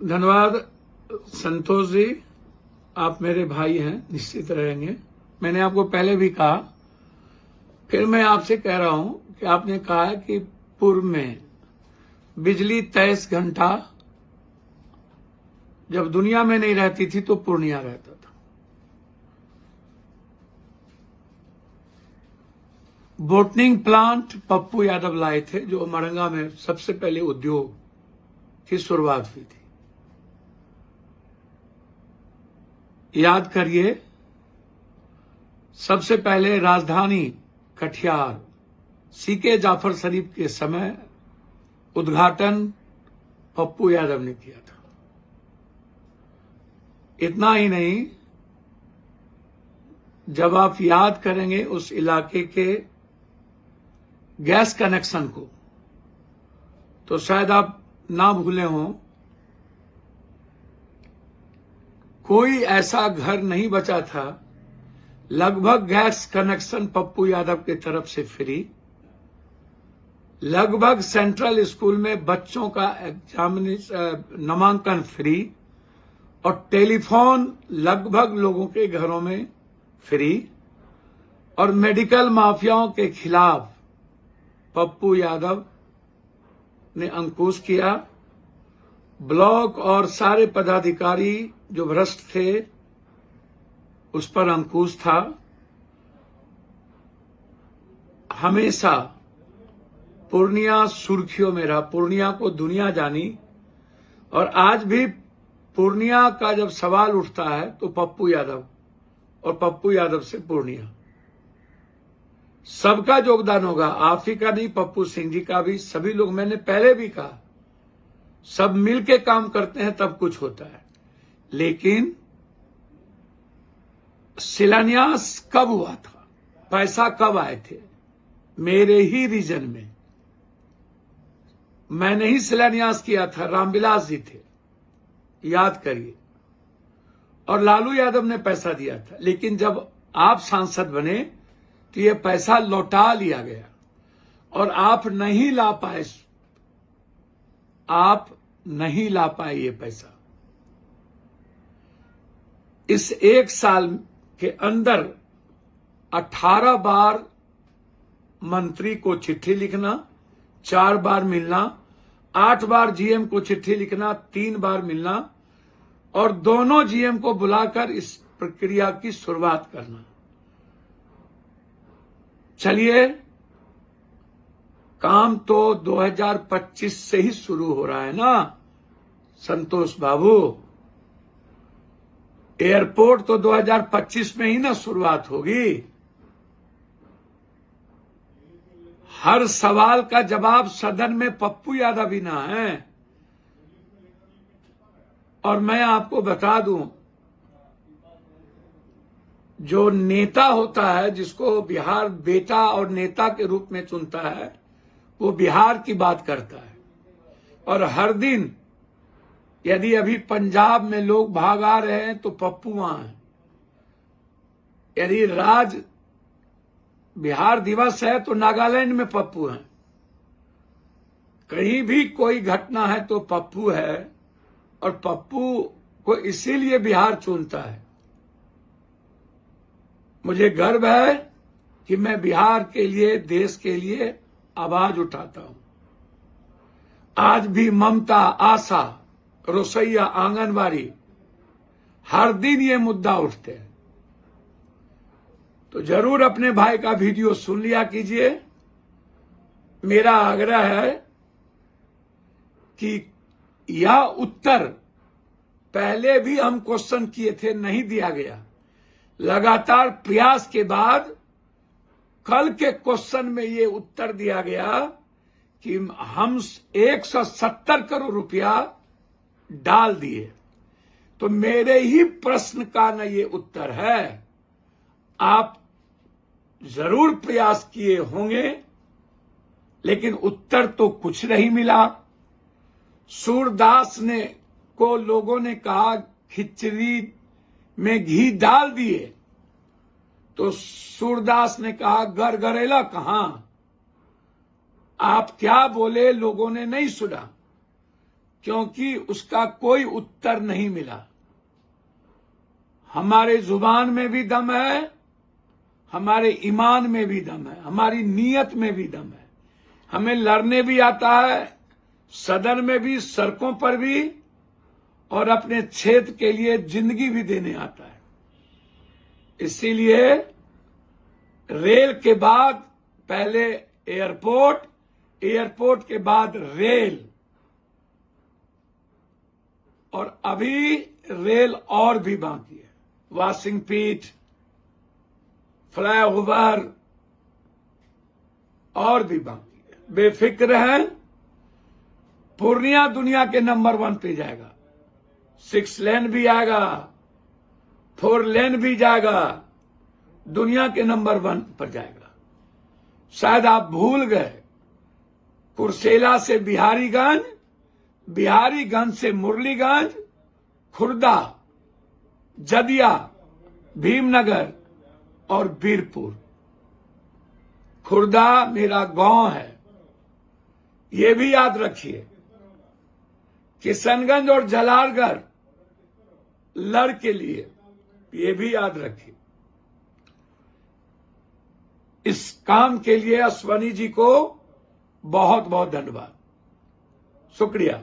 धन्यवाद संतोष जी, आप मेरे भाई हैं, निश्चित रहेंगे। मैंने आपको पहले भी कहा, फिर मैं आपसे कह रहा हूं कि आपने कहा है कि पूर्व में बिजली 23 घंटा जब दुनिया में नहीं रहती थी तो पूर्णिया रहता था। बोटनिंग प्लांट पप्पू यादव लाए थे, जो मरंगा में सबसे पहले उद्योग की शुरुआत हुई थी। याद करिए, सबसे पहले राजधानी कटिहार सीके जाफर शरीफ के समय उद्घाटन पप्पू यादव ने किया था। इतना ही नहीं, जब आप याद करेंगे उस इलाके के गैस कनेक्शन को, तो शायद आप ना भूले हों, कोई ऐसा घर नहीं बचा था, लगभग गैस कनेक्शन पप्पू यादव की तरफ से फ्री, लगभग सेंट्रल स्कूल में बच्चों का नामांकन फ्री, और टेलीफोन लगभग लोगों के घरों में फ्री, और मेडिकल माफियाओं के खिलाफ पप्पू यादव ने अंकुश किया। ब्लॉक और सारे पदाधिकारी जो भ्रष्ट थे, उस पर अंकुश था। हमेशा पूर्णिया सुर्खियों में रहा, पूर्णिया को दुनिया जानी, और आज भी पूर्णिया का जब सवाल उठता है तो पप्पू यादव और पप्पू यादव से पूर्णिया, सबका योगदान होगा। आप ही का नहीं, पप्पू सिंह जी का भी, सभी लोग, मैंने पहले भी कहा, सब मिलके काम करते हैं तब कुछ होता है। लेकिन शिलान्यास कब हुआ था, पैसा कब आए थे? मेरे ही रीजन में, मैंने ही शिलान्यास किया था, रामविलास जी थे, याद करिए, और लालू यादव ने पैसा दिया था। लेकिन जब आप सांसद बने तो ये पैसा लौटा लिया गया, और आप नहीं ला पाए, आप नहीं ला पाए ये पैसा। इस एक साल के अंदर 18 बार मंत्री को चिट्ठी लिखना, 4 बार मिलना, 8 बार जीएम को चिट्ठी लिखना, 3 बार मिलना, और दोनों जीएम को बुलाकर इस प्रक्रिया की शुरुआत करना। चलिए, काम तो 2025 से ही शुरू हो रहा है ना संतोष बाबू। एयरपोर्ट तो 2025 में ही ना शुरुआत होगी। हर सवाल का जवाब सदन में पप्पू यादव ही ना है। और मैं आपको बता दूं, जो नेता होता है, जिसको बिहार बेटा और नेता के रूप में चुनता है, वो बिहार की बात करता है। और हर दिन यदि अभी पंजाब में लोग भाग आ रहे हैं तो पप्पू वहां है। यदि बिहार दिवस है तो नागालैंड में पप्पू है। कहीं भी कोई घटना है तो पप्पू है, और पप्पू को इसीलिए बिहार चुनता है। मुझे गर्व है कि मैं बिहार के लिए, देश के लिए आवाज उठाता हूं। आज भी ममता, आशा, रसोईया, आंगनबाड़ी, हर दिन ये मुद्दा उठते हैं। तो जरूर अपने भाई का वीडियो सुन लिया कीजिए। मेरा आग्रह है कि यह उत्तर पहले भी हम क्वेश्चन किए थे, नहीं दिया गया। लगातार प्रयास के बाद कल के क्वेश्चन में ये उत्तर दिया गया कि हम 170 करोड़ रुपया डाल दिए। तो मेरे ही प्रश्न का न ये उत्तर है। आप जरूर प्रयास किए होंगे, लेकिन उत्तर तो कुछ नहीं मिला। सूरदास ने को लोगों ने कहा खिचड़ी में घी डाल दिए, तो सूरदास ने कहा गरगरेला कहां, आप क्या बोले लोगों ने नहीं सुना। क्योंकि उसका कोई उत्तर नहीं मिला। हमारे जुबान में भी दम है, हमारे ईमान में भी दम है, हमारी नीयत में भी दम है। हमें लड़ने भी आता है, सदन में भी, सड़कों पर भी, और अपने क्षेत्र के लिए जिंदगी भी देने आता है। इसीलिए रेल के बाद पहले एयरपोर्ट, एयरपोर्ट के बाद रेल, और अभी रेल और भी बाकी है। वाशिंग पीट, फ्लाईओवर और भी बाकी है। बेफिक्र हैं, पूर्णिया दुनिया के नंबर 1 पे जाएगा। 6 लेन भी आएगा, 4 लेन भी जाएगा, दुनिया के नंबर 1 पर जाएगा। शायद आप भूल गए, कुर्सेला से बिहारीगंज, बिहारीगंज से मुरलीगंज, खुर्दा, जदिया, भीमनगर और बीरपुर। खुर्दा मेरा गांव है, ये भी याद रखिए। किशनगंज और जलालगढ़ लड़ के लिए, ये भी याद रखिए। इस काम के लिए अश्वनी जी को बहुत बहुत धन्यवाद, शुक्रिया।